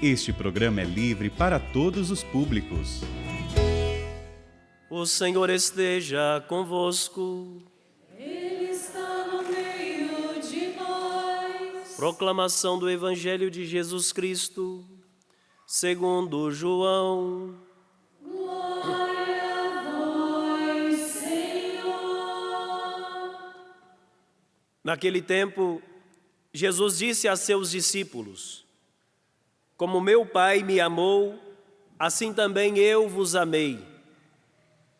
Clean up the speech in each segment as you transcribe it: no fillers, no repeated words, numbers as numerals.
Este programa é livre para todos os públicos. O Senhor esteja convosco. Ele está no meio de nós. Proclamação do Evangelho de Jesus Cristo, segundo João. Glória a vós, Senhor. Naquele tempo, Jesus disse a seus discípulos: Como meu Pai me amou, assim também eu vos amei.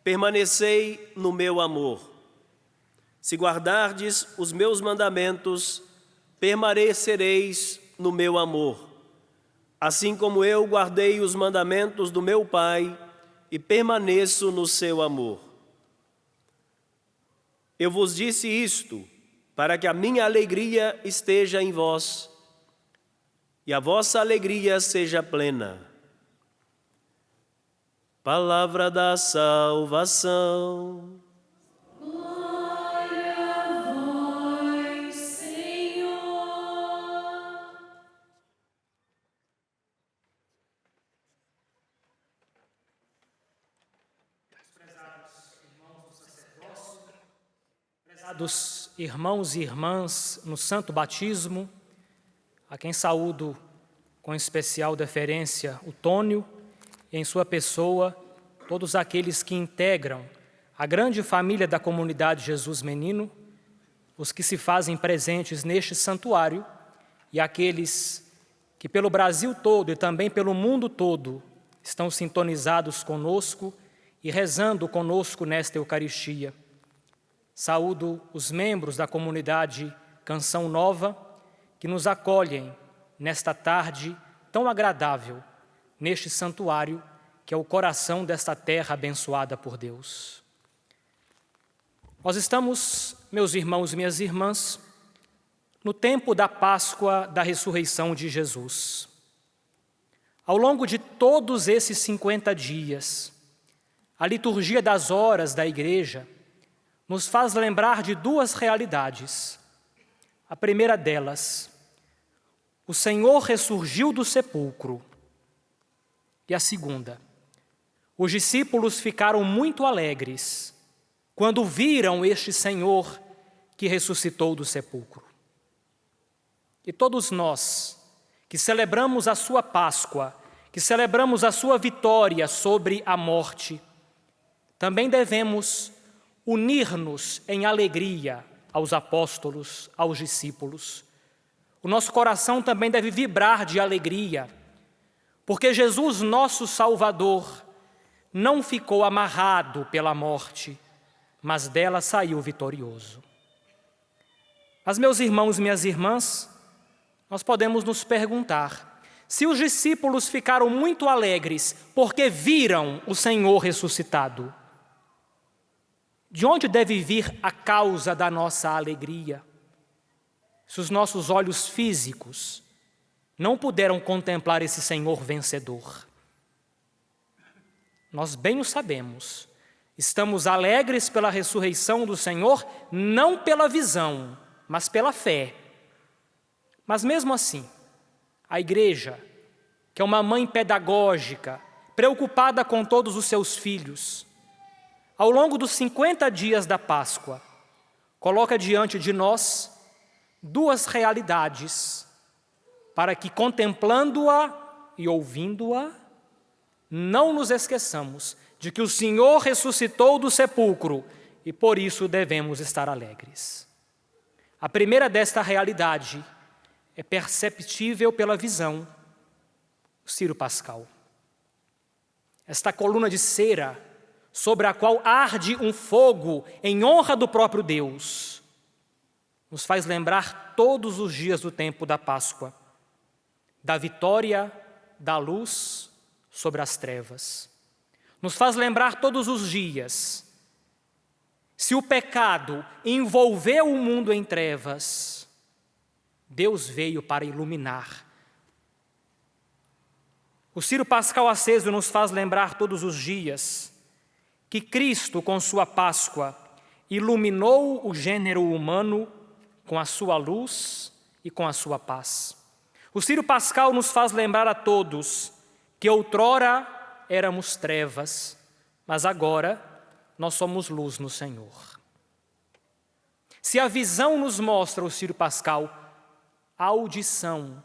Permanecei no meu amor. Se guardardes os meus mandamentos, permanecereis no meu amor. Assim como eu guardei os mandamentos do meu Pai e permaneço no seu amor. Eu vos disse isto, para que a minha alegria esteja em vós e a vossa alegria seja plena. Palavra da salvação. Glória a vós, Senhor. Prezados irmãos e irmãs no santo batismo, a quem saúdo com especial deferência o Tônio e em sua pessoa todos aqueles que integram a grande família da comunidade Jesus Menino, os que se fazem presentes neste santuário e aqueles que pelo Brasil todo e também pelo mundo todo estão sintonizados conosco e rezando conosco nesta Eucaristia. Saúdo os membros da comunidade Canção Nova que nos acolhem nesta tarde tão agradável, neste santuário que é o coração desta terra abençoada por Deus. Nós estamos, meus irmãos e minhas irmãs, no tempo da Páscoa da ressurreição de Jesus. Ao longo de todos esses 50 dias, a liturgia das horas da Igreja nos faz lembrar de duas realidades. A primeira delas, o Senhor ressurgiu do sepulcro. E a segunda, os discípulos ficaram muito alegres quando viram este Senhor que ressuscitou do sepulcro. E todos nós, que celebramos a sua Páscoa, que celebramos a sua vitória sobre a morte, também devemos unir-nos em alegria aos apóstolos, aos discípulos. O nosso coração também deve vibrar de alegria, porque Jesus, nosso Salvador, não ficou amarrado pela morte, mas dela saiu vitorioso. Mas, meus irmãos e minhas irmãs, nós podemos nos perguntar, se os discípulos ficaram muito alegres porque viram o Senhor ressuscitado, de onde deve vir a causa da nossa alegria? Se os nossos olhos físicos não puderam contemplar esse Senhor vencedor. Nós bem o sabemos. Estamos alegres pela ressurreição do Senhor, não pela visão, mas pela fé. Mas mesmo assim, a Igreja, que é uma mãe pedagógica, preocupada com todos os seus filhos, ao longo dos 50 dias da Páscoa, coloca diante de nós duas realidades, para que, contemplando-a e ouvindo-a, não nos esqueçamos de que o Senhor ressuscitou do sepulcro e por isso devemos estar alegres. A primeira desta realidade é perceptível pela visão, o Círio Pascal. Esta coluna de cera, sobre a qual arde um fogo em honra do próprio Deus, nos faz lembrar todos os dias do tempo da Páscoa, da vitória da luz sobre as trevas. Nos faz lembrar todos os dias, se o pecado envolveu o mundo em trevas, Deus veio para iluminar. O Círio Pascal aceso nos faz lembrar todos os dias que Cristo, com sua Páscoa, iluminou o gênero humano com a sua luz e com a sua paz. O Círio Pascal nos faz lembrar a todos que outrora éramos trevas, mas agora nós somos luz no Senhor. Se a visão nos mostra, o Círio Pascal, a audição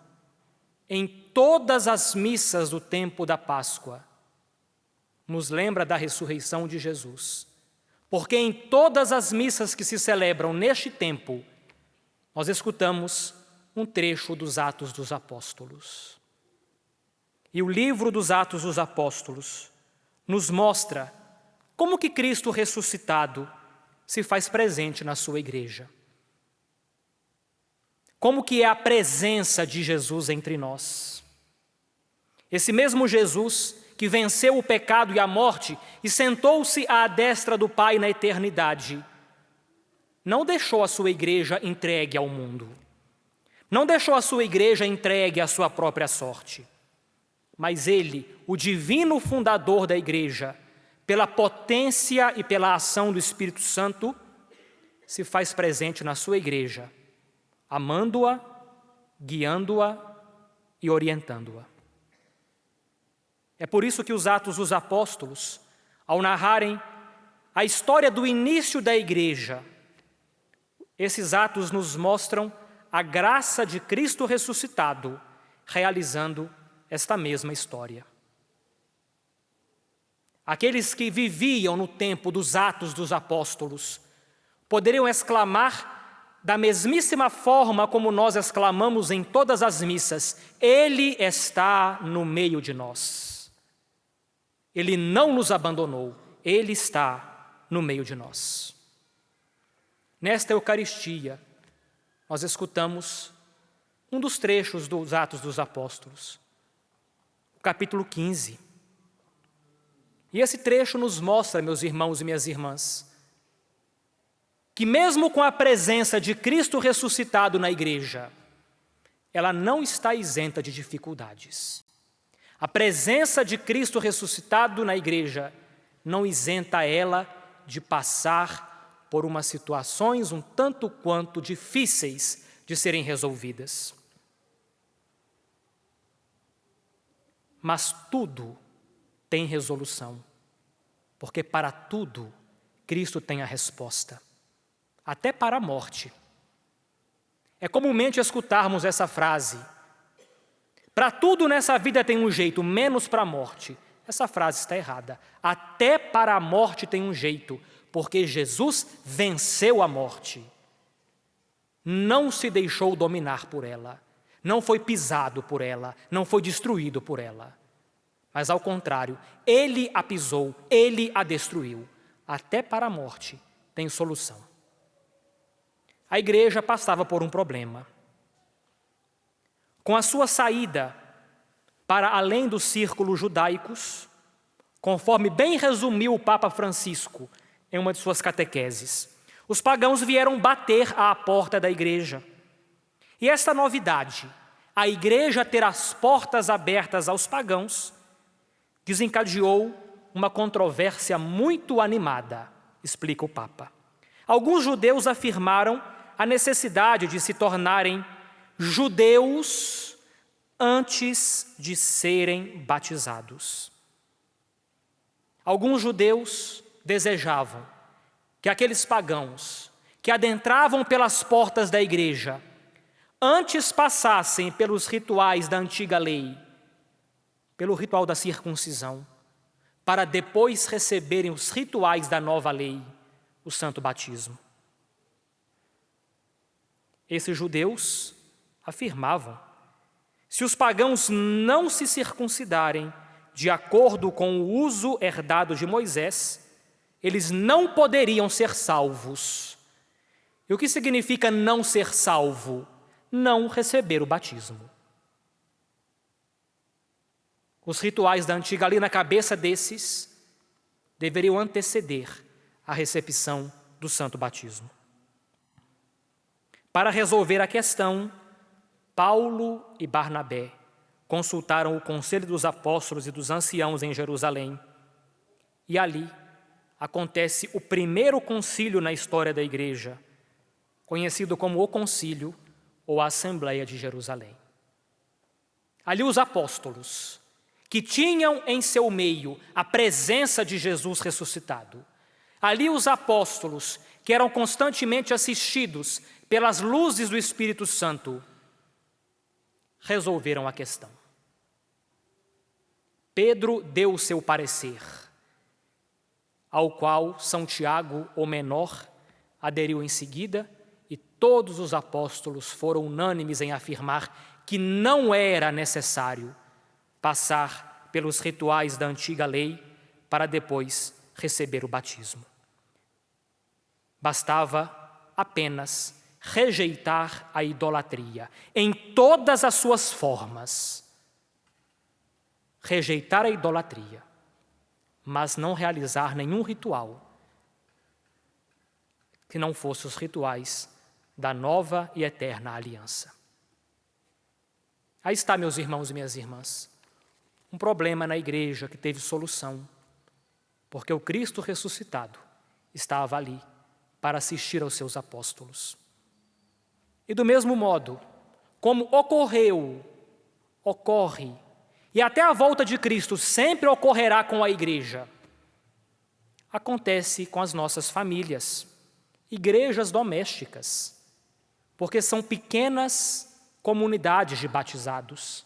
em todas as missas do tempo da Páscoa nos lembra da ressurreição de Jesus. Porque em todas as missas que se celebram neste tempo, nós escutamos um trecho dos Atos dos Apóstolos. E o livro dos Atos dos Apóstolos nos mostra como que Cristo ressuscitado se faz presente na sua igreja. Como que é a presença de Jesus entre nós. Esse mesmo Jesus que venceu o pecado e a morte e sentou-se à destra do Pai na eternidade, não deixou a sua igreja entregue ao mundo. Não deixou a sua igreja entregue à sua própria sorte. Mas Ele, o divino fundador da igreja, pela potência e pela ação do Espírito Santo, se faz presente na sua igreja, amando-a, guiando-a e orientando-a. É por isso que os Atos dos Apóstolos, ao narrarem a história do início da igreja, esses atos nos mostram a graça de Cristo ressuscitado, realizando esta mesma história. Aqueles que viviam no tempo dos Atos dos Apóstolos poderiam exclamar da mesmíssima forma como nós exclamamos em todas as missas: Ele está no meio de nós. Ele não nos abandonou, Ele está no meio de nós. Nesta Eucaristia, nós escutamos um dos trechos dos Atos dos Apóstolos, o capítulo 15. E esse trecho nos mostra, meus irmãos e minhas irmãs, que mesmo com a presença de Cristo ressuscitado na igreja, ela não está isenta de dificuldades. A presença de Cristo ressuscitado na igreja não isenta ela de passar por umas situações um tanto quanto difíceis de serem resolvidas. Mas tudo tem resolução, porque para tudo Cristo tem a resposta, até para a morte. É comumente escutarmos essa frase: para tudo nessa vida tem um jeito, menos para a morte. Essa frase está errada. Até para a morte tem um jeito, porque Jesus venceu a morte. Não se deixou dominar por ela, não foi pisado por ela, não foi destruído por ela. Mas ao contrário, Ele a pisou, Ele a destruiu. Até para a morte tem solução. A igreja passava por um problema. Com a sua saída para além dos círculos judaicos, conforme bem resumiu o Papa Francisco em uma de suas catequeses, os pagãos vieram bater à porta da igreja. E esta novidade, a igreja ter as portas abertas aos pagãos, desencadeou uma controvérsia muito animada, explica o Papa. Alguns judeus afirmaram a necessidade de se tornarem judeus antes de serem batizados. Alguns judeus desejavam que aqueles pagãos que adentravam pelas portas da igreja antes passassem pelos rituais da antiga lei, pelo ritual da circuncisão, para depois receberem os rituais da nova lei, o santo batismo. Esses judeus afirmavam: se os pagãos não se circuncidarem de acordo com o uso herdado de Moisés, eles não poderiam ser salvos. E o que significa não ser salvo? Não receber o batismo. Os rituais da antiga lei na cabeça desses deveriam anteceder a recepção do santo batismo. Para resolver a questão, Paulo e Barnabé consultaram o conselho dos apóstolos e dos anciãos em Jerusalém. E ali acontece o primeiro concílio na história da igreja, conhecido como o Concílio ou a Assembleia de Jerusalém. Ali os apóstolos, que tinham em seu meio a presença de Jesus ressuscitado. Ali os apóstolos, que eram constantemente assistidos pelas luzes do Espírito Santo, resolveram a questão. Pedro deu o seu parecer, ao qual São Tiago, o menor, aderiu em seguida, e todos os apóstolos foram unânimes em afirmar que não era necessário passar pelos rituais da antiga lei para depois receber o batismo. Bastava apenas rejeitar a idolatria em todas as suas formas. Rejeitar a idolatria, mas não realizar nenhum ritual que não fossem os rituais da nova e eterna aliança. Aí está, meus irmãos e minhas irmãs, um problema na igreja que teve solução, porque o Cristo ressuscitado estava ali para assistir aos seus apóstolos. E do mesmo modo, como ocorre, e até a volta de Cristo sempre ocorrerá com a igreja, acontece com as nossas famílias, igrejas domésticas, porque são pequenas comunidades de batizados.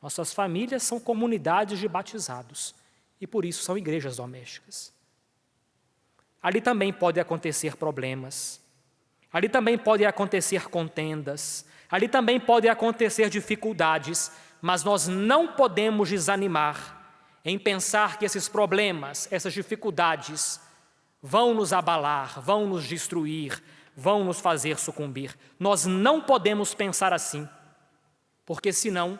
Nossas famílias são comunidades de batizados e por isso são igrejas domésticas. Ali também podem acontecer problemas, ali também podem acontecer contendas, ali também podem acontecer dificuldades, mas nós não podemos desanimar em pensar que esses problemas, essas dificuldades vão nos abalar, vão nos destruir, vão nos fazer sucumbir. Nós não podemos pensar assim, porque senão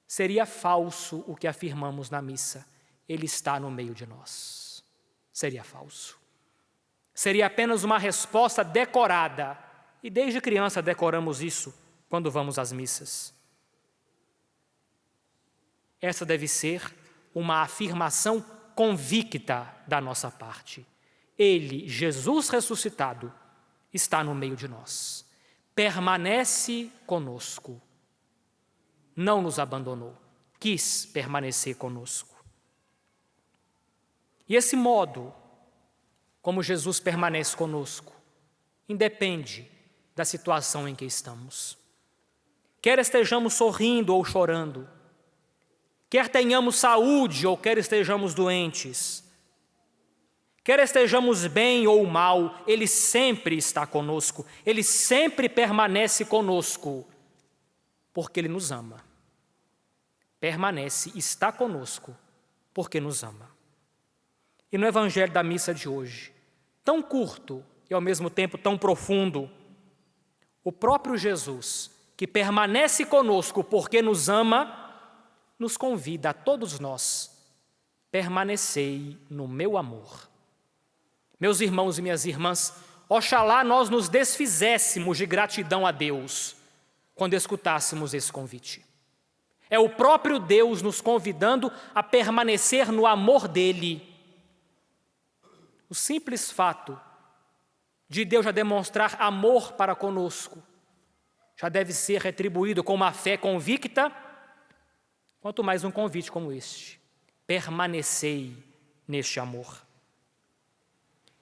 seria falso o que afirmamos na missa. Ele está no meio de nós. Seria falso. Seria apenas uma resposta decorada. E desde criança decoramos isso quando vamos às missas. Essa deve ser uma afirmação convicta da nossa parte. Ele, Jesus ressuscitado, está no meio de nós. Permanece conosco. Não nos abandonou. Quis permanecer conosco. E esse modo, como Jesus permanece conosco, independe da situação em que estamos. Quer estejamos sorrindo ou chorando, quer tenhamos saúde ou quer estejamos doentes, quer estejamos bem ou mal, Ele sempre está conosco, Ele sempre permanece conosco, porque Ele nos ama. Permanece, está conosco, porque nos ama. E no Evangelho da missa de hoje, tão curto e ao mesmo tempo tão profundo, o próprio Jesus, que permanece conosco porque nos ama, nos convida a todos nós, permanecei no meu amor. Meus irmãos e minhas irmãs, oxalá nós nos desfizéssemos de gratidão a Deus quando escutássemos esse convite. É o próprio Deus nos convidando a permanecer no amor dEle. O simples fato de Deus já demonstrar amor para conosco já deve ser retribuído com uma fé convicta, quanto mais um convite como este. Permanecei neste amor.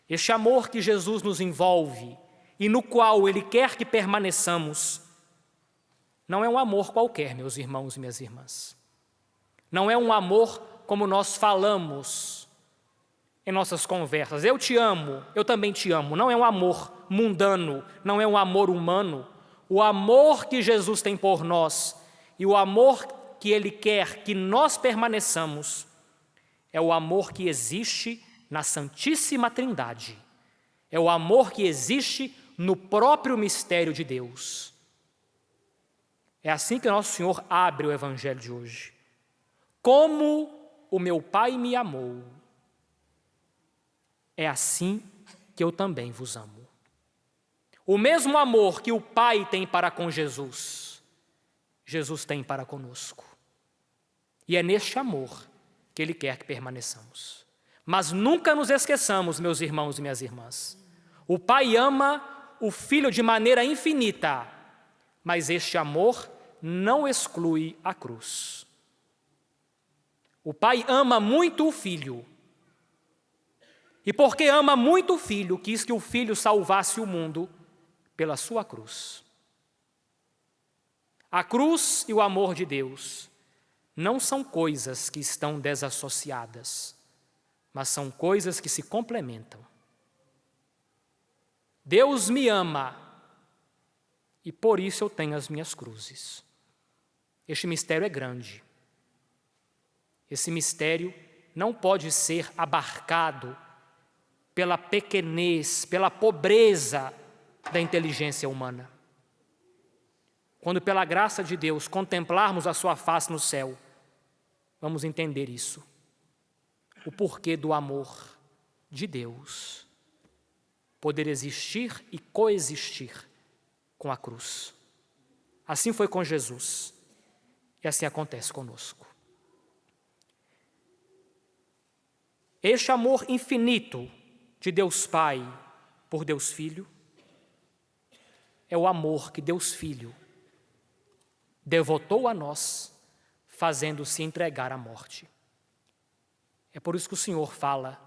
Este amor que Jesus nos envolve e no qual Ele quer que permaneçamos, não é um amor qualquer, meus irmãos e minhas irmãs. Não é um amor como nós falamos em nossas conversas. Eu te amo, eu também te amo. Não é um amor mundano, não é um amor humano. O amor que Jesus tem por nós e o amor que Ele quer que nós permaneçamos é o amor que existe na Santíssima Trindade. É o amor que existe no próprio mistério de Deus. É assim que Nosso Senhor abre o Evangelho de hoje. Como o meu Pai me amou, é assim que eu também vos amo. O mesmo amor que o Pai tem para com Jesus, Jesus tem para conosco. E é neste amor que Ele quer que permaneçamos. Mas nunca nos esqueçamos, meus irmãos e minhas irmãs. O Pai ama o Filho de maneira infinita, mas este amor não exclui a cruz. O Pai ama muito o Filho. E porque ama muito o Filho, quis que o Filho salvasse o mundo pela sua cruz. A cruz e o amor de Deus não são coisas que estão desassociadas, mas são coisas que se complementam. Deus me ama e por isso eu tenho as minhas cruzes. Este mistério é grande. Esse mistério não pode ser abarcado pela pequenez, pela pobreza da inteligência humana. Quando, pela graça de Deus, contemplarmos a sua face no céu, vamos entender isso. O porquê do amor de Deus poder existir e coexistir com a cruz. Assim foi com Jesus e assim acontece conosco. Este amor infinito de Deus Pai por Deus Filho é o amor que Deus Filho devotou a nós, fazendo-se entregar à morte. É por isso que o Senhor fala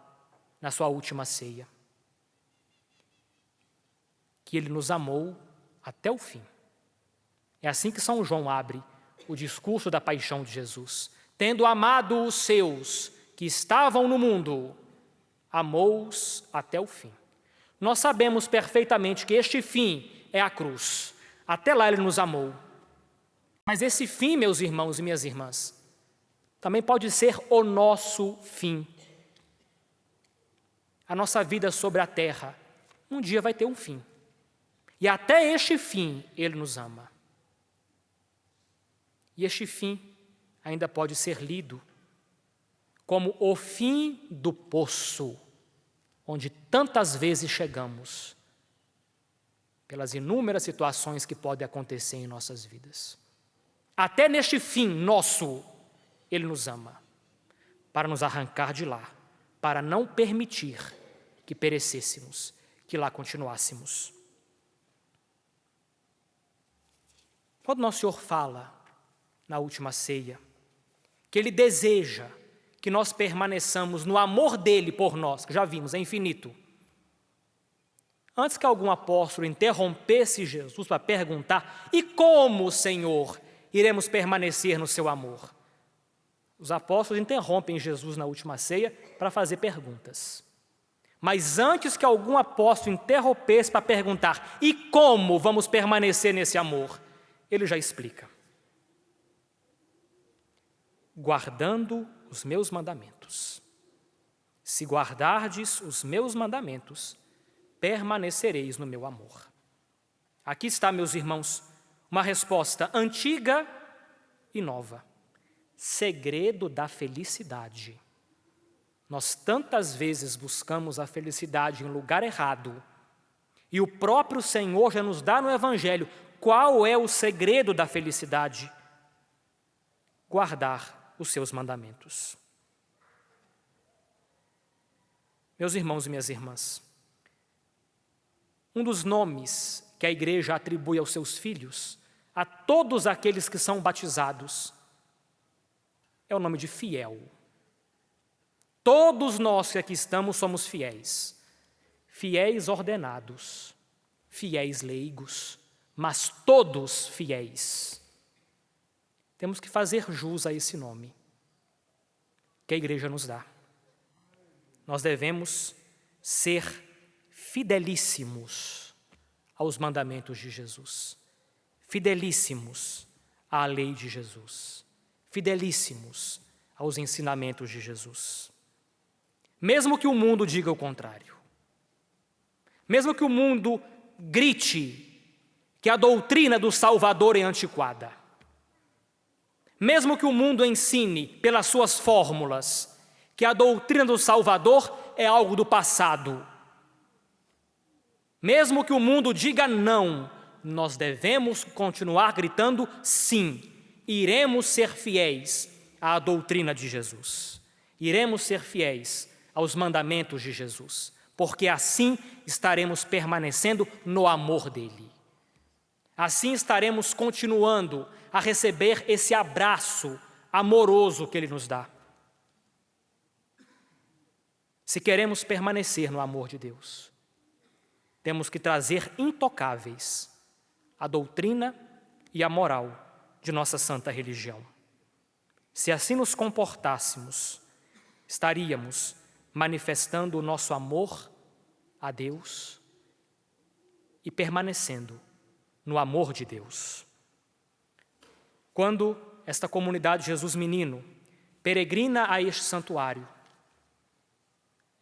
na sua última ceia, que Ele nos amou até o fim. É assim que São João abre o discurso da paixão de Jesus. Tendo amado os seus que estavam no mundo, amou-os até o fim. Nós sabemos perfeitamente que este fim é a cruz. Até lá Ele nos amou. Mas esse fim, meus irmãos e minhas irmãs, também pode ser o nosso fim. A nossa vida sobre a terra um dia vai ter um fim. E até este fim Ele nos ama. E este fim ainda pode ser lido como o fim do poço, onde tantas vezes chegamos, pelas inúmeras situações que podem acontecer em nossas vidas. Até neste fim nosso, Ele nos ama, para nos arrancar de lá, para não permitir que perecêssemos, que lá continuássemos. Quando Nosso Senhor fala, na última ceia, que Ele deseja que nós permaneçamos no amor dEle por nós, que já vimos, é infinito. Antes que algum apóstolo interrompesse Jesus para perguntar: e como, Senhor, iremos permanecer no seu amor? Os apóstolos interrompem Jesus na última ceia para fazer perguntas. Mas antes que algum apóstolo interrompesse para perguntar: e como vamos permanecer nesse amor? Ele já explica: guardando os meus mandamentos. Se guardardes os meus mandamentos, permanecereis no meu amor. Aqui está, meus irmãos, uma resposta antiga e nova. Segredo da felicidade. Nós tantas vezes buscamos a felicidade em lugar errado, e o próprio Senhor já nos dá no Evangelho qual é o segredo da felicidade. Guardar os seus mandamentos. Meus irmãos e minhas irmãs, um dos nomes que a igreja atribui aos seus filhos, a todos aqueles que são batizados, é o nome de fiel. Todos nós que aqui estamos somos fiéis. Fiéis ordenados, fiéis leigos, mas todos fiéis. Temos que fazer jus a esse nome que a igreja nos dá. Nós devemos ser fidelíssimos aos mandamentos de Jesus, fidelíssimos à lei de Jesus, fidelíssimos aos ensinamentos de Jesus. Mesmo que o mundo diga o contrário, mesmo que o mundo grite que a doutrina do Salvador é antiquada, mesmo que o mundo ensine, pelas suas fórmulas, que a doutrina do Salvador é algo do passado, mesmo que o mundo diga não, nós devemos continuar gritando sim. Iremos ser fiéis à doutrina de Jesus. Iremos ser fiéis aos mandamentos de Jesus, porque assim estaremos permanecendo no amor dele. Assim estaremos continuando a receber esse abraço amoroso que Ele nos dá. Se queremos permanecer no amor de Deus, temos que trazer intocáveis a doutrina e a moral de nossa santa religião. Se assim nos comportássemos, estaríamos manifestando o nosso amor a Deus e permanecendo no amor de Deus. Quando esta comunidade Jesus Menino peregrina a este santuário,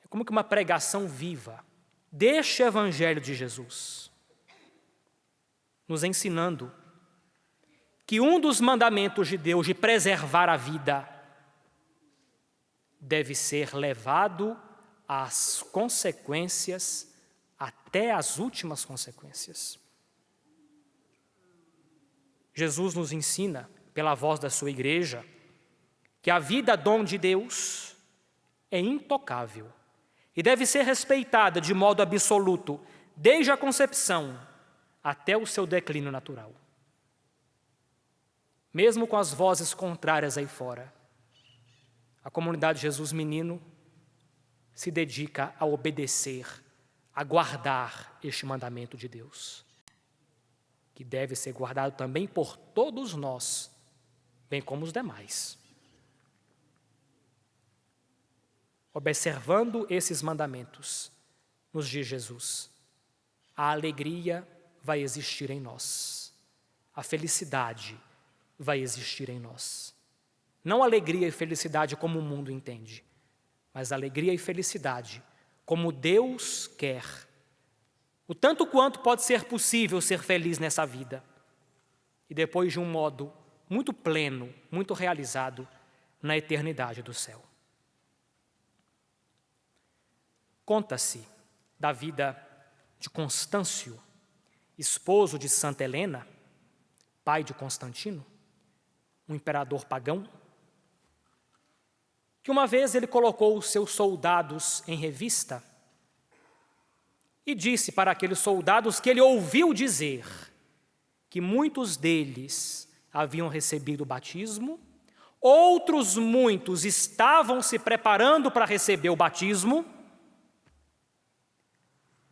é como que uma pregação viva deste Evangelho de Jesus, nos ensinando que um dos mandamentos de Deus de preservar a vida deve ser levado às consequências, até as últimas consequências. Jesus nos ensina, pela voz da sua igreja, que a vida dom de Deus é intocável e deve ser respeitada de modo absoluto, desde a concepção até o seu declínio natural. Mesmo com as vozes contrárias aí fora, a comunidade Jesus Menino se dedica a obedecer, a guardar este mandamento de Deus, que deve ser guardado também por todos nós, bem como os demais. Observando esses mandamentos, nos diz Jesus, a alegria vai existir em nós, a felicidade vai existir em nós. Não alegria e felicidade como o mundo entende, mas alegria e felicidade como Deus quer. O tanto quanto pode ser possível ser feliz nessa vida. E depois de um modo muito pleno, muito realizado na eternidade do céu. Conta-se da vida de Constâncio, esposo de Santa Helena, pai de Constantino, um imperador pagão, que uma vez ele colocou os seus soldados em revista e disse para aqueles soldados que ele ouviu dizer que muitos deles haviam recebido o batismo, outros muitos estavam se preparando para receber o batismo.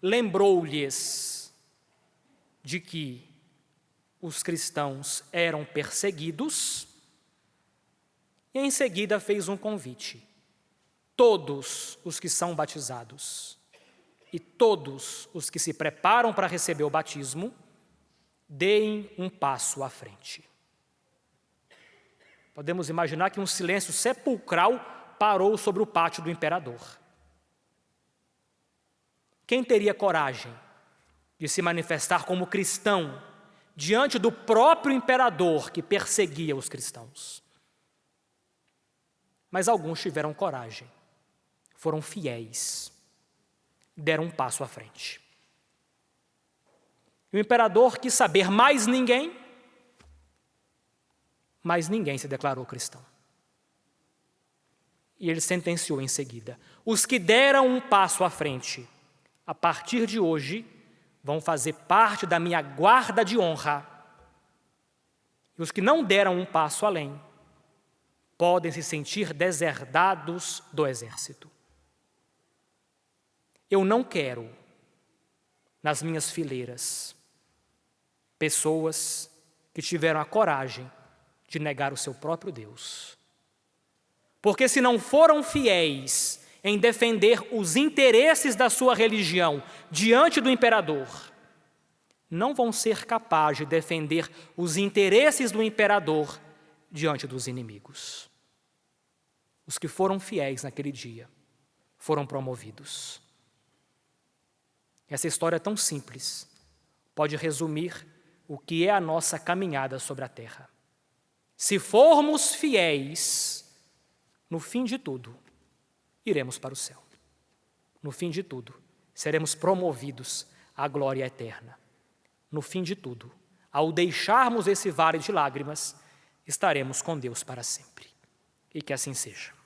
Lembrou-lhes de que os cristãos eram perseguidos e em seguida fez um convite. Todos os que são batizados e todos os que se preparam para receber o batismo, deem um passo à frente. Podemos imaginar que um silêncio sepulcral parou sobre o pátio do imperador. Quem teria coragem de se manifestar como cristão diante do próprio imperador que perseguia os cristãos? Mas alguns tiveram coragem, foram fiéis, deram um passo à frente. E o imperador quis saber mais ninguém se declarou cristão. E ele sentenciou em seguida: os que deram um passo à frente, a partir de hoje, vão fazer parte da minha guarda de honra. E os que não deram um passo além, podem se sentir deserdados do exército. Eu não quero, nas minhas fileiras, pessoas que tiveram a coragem de negar o seu próprio Deus. Porque se não foram fiéis em defender os interesses da sua religião diante do imperador, não vão ser capazes de defender os interesses do imperador diante dos inimigos. Os que foram fiéis naquele dia foram promovidos. Essa história tão simples pode resumir o que é a nossa caminhada sobre a terra. Se formos fiéis, no fim de tudo, iremos para o céu. No fim de tudo, seremos promovidos à glória eterna. No fim de tudo, ao deixarmos esse vale de lágrimas, estaremos com Deus para sempre. E que assim seja.